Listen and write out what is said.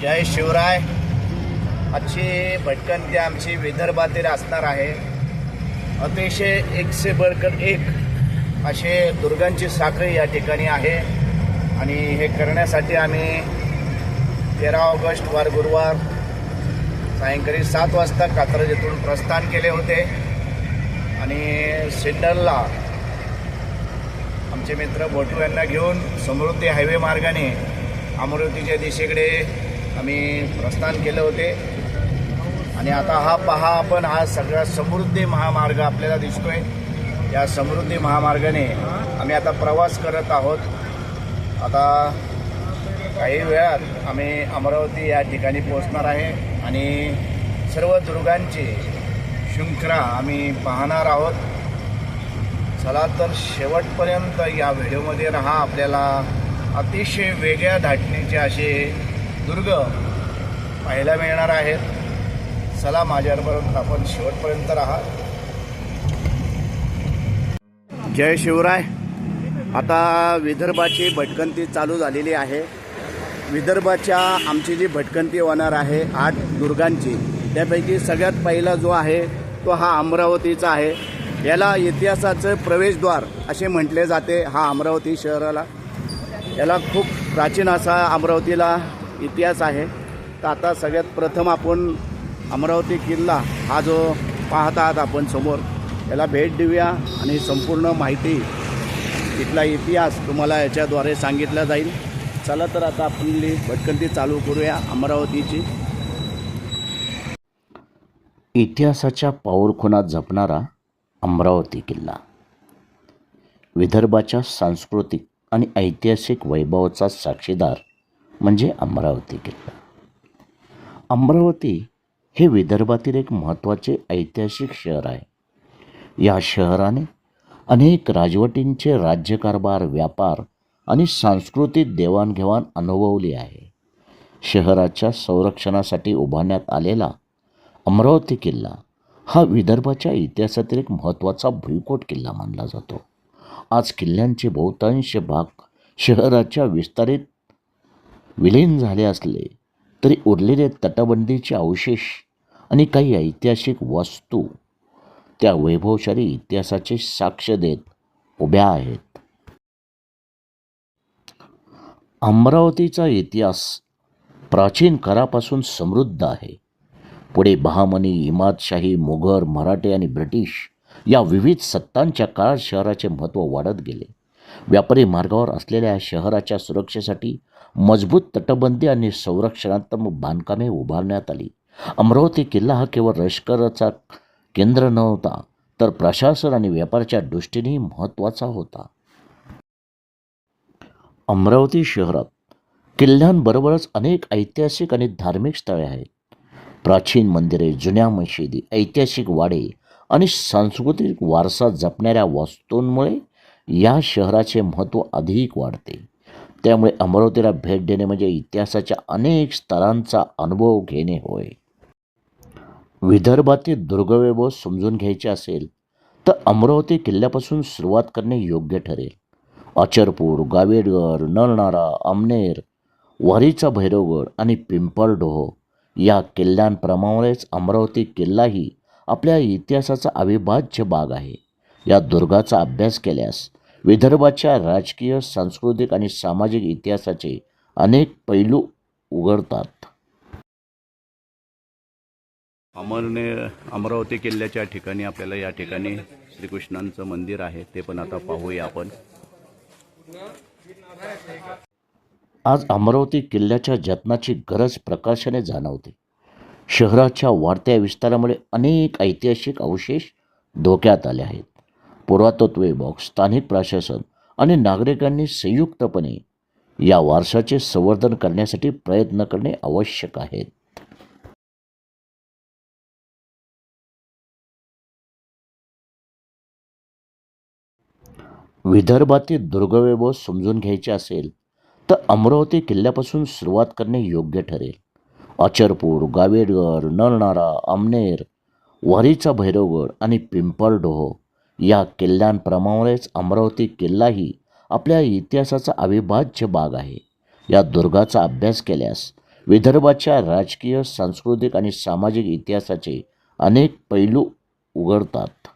जय शिवराय। आजची भटकंती आमची विदर्भातील असणार आहे। अतिशय एक से बढ़कर एक असे दुर्गांची साखळी या ठिकाणी आहे आणि हे करण्यासाठी आम्ही 13 ऑगस्ट वार गुरुवार सायंकाळी 7 वाजता कात्रज येथून प्रस्थान केले होते आणि सिन्नरला आमचे मित्र बोटू यांना घेऊन समृद्धी हायवे मार्गाने अमरावतीच्या दिशेकडे आम्ही प्रस्थान केले होते आणि आता हा पहा आपण, हा सगळा समृद्धी महामार्ग आपल्याला दिसतोय। या समृद्धी महामार्गाने आम्ही आता प्रवास करत आहोत। आता काही वेळात आम्ही अमरावती या ठिकाणी पोहोचणार आहे आणि सर्व दुर्गांची शृंखला आम्ही पाहणार आहोत। चला तर शेवटपर्यंत या व्हिडिओमध्ये राहा। आपल्याला अतिशय वेगळ्या धाटणीचे असे दुर्ग पाहायला मिळणार आहेत। चला माझ्याबरोबर आपण शेवटपर्यंत राहा। जय शिवराय। आता विदर्भाची भटकंती चालू झालेली आहे। विदर्भाच्या आमची जी भटकंती होणार आहे 8 दुर्गांची, त्यापैकी सगळ्यात पहिला जो आहे तो हा अमरावतीचा आहे। याला इतिहासाचं प्रवेशद्वार असे म्हटले जाते। हा अमरावती शहराला, याला खूप प्राचीन असा अमरावतीला इतिहास आहे। तर आता सगळ्यात प्रथम आपण अमरावती किल्ला हा जो पाहत आहात आपण समोर, याला भेट देऊया आणि संपूर्ण माहिती, तिथला इतिहास तुम्हाला याच्याद्वारे सांगितला जाईल। चला तर आता आपली भटकंती चालू करूया अमरावतीची। इतिहासाच्या पाऊलखुणा जपणारा अमरावती किल्ला, विदर्भाच्या सांस्कृतिक आणि ऐतिहासिक वैभवाचा साक्षीदार म्हणजे अमरावती किल्ला। अमरावती हे विदर्भातील एक महत्त्वाचे ऐतिहासिक शहर आहे। या शहराने अनेक राजवटींचे राज्यकारभार, व्यापार आणि सांस्कृतिक देवाणघेवाण अनुभवली आहे। शहराच्या संरक्षणासाठी उभारण्यात आलेला अमरावती किल्ला हा विदर्भाच्या इतिहासातील एक महत्त्वाचा भुईकोट किल्ला मानला जातो। आज किल्ल्यांचे बहुतांश भाग शहराच्या विस्तारित विलीन झाले असले तरी उरलेले तटबंदीचे अवशेष आणि काही ऐतिहासिक वास्तू त्या वैभवशाली इतिहासाचे साक्ष देत उभ्या आहेत। अमरावतीचा इतिहास प्राचीन काळापासून समृद्ध आहे। पुढे बहामनी, इमादशाही, मुघल, मराठे आणि ब्रिटिश या विविध सत्तांच्या काळात शहराचे महत्त्व वाढत गेले। व्यापारी मार्गावर असलेल्या शहराच्या सुरक्षेसाठी मजबूत तटबंदी आणि संरक्षणात्मक बांधकामे उभारण्यात आली। अमरावती किल्ला हा केवळ लष्कराचा केंद्र नव्हता, तर प्रशासन आणि व्यापाराच्या दृष्टीनेही महत्त्वाचा होता। अमरावती शहरात किल्ल्यांबरोबरच अनेक ऐतिहासिक आणि धार्मिक स्थळे आहेत। प्राचीन मंदिरे, जुन्या मशिदी, ऐतिहासिक वाडे आणि सांस्कृतिक वारसा जपणाऱ्या वास्तूंमुळे या शहराचे महत्त्व अधिक वाढते। त्यामुळे अमरावतीला भेट देणे म्हणजे इतिहासाच्या अनेक स्तरांचा अनुभव घेणे होय। विदर्भातील दुर्गवैभव समजून घ्यायचे असेल तर अमरावती किल्ल्यापासून सुरुवात करणे योग्य ठरेल। अचरपूर, गावेडगड, नरनाळा, अमनेर, वारीचा भैरवगड आणि पिंपळडोह या किल्ल्यांप्रमाणेच अमरावती किल्लाही आपल्या इतिहासाचा अविभाज्य भाग आहे। या दुर्गाचा अभ्यास केल्यास विदर्भाच्या राजकीय, सांस्कृतिक आणि सामाजिक इतिहासाचे अनेक पैलू उघडतात। अमरावती किल्ल्याच्या ठिकाणी आपल्याला या ठिकाणी श्रीकृष्णांचं मंदिर आहे, ते पण आता पाहूया आपण। आज अमरावती किल्ल्याच्या जतनाची गरज प्रकर्षाने जाणवते। शहराच्या वाढत्या विस्तारामुळे अनेक ऐतिहासिक अवशेष धोक्यात आले आहेत। पुरातत्व विभाग, स्थानिक प्रशासन आणि नागरिकांनी संयुक्तपणे या वारसाचे संवर्धन करण्यासाठी प्रयत्न करणे आवश्यक आहे। विदर्भातील दुर्गवैभव समजून घ्यायचे असेल तर अमरावती किल्ल्यापासून सुरुवात करणे योग्य ठरेल। अचरपूर, गावेडगड, नरनाळा, अमनेर, वारीचा भैरवगड आणि पिंपळडोह या किल्ल्यांप्रमाणेच अमरावती किल्लाही आपल्या इतिहासाचा अविभाज्य भाग आहे। या दुर्गाचा अभ्यास केल्यास विदर्भाच्या राजकीय, सांस्कृतिक आणि सामाजिक इतिहासाचे अनेक पैलू उघडतात.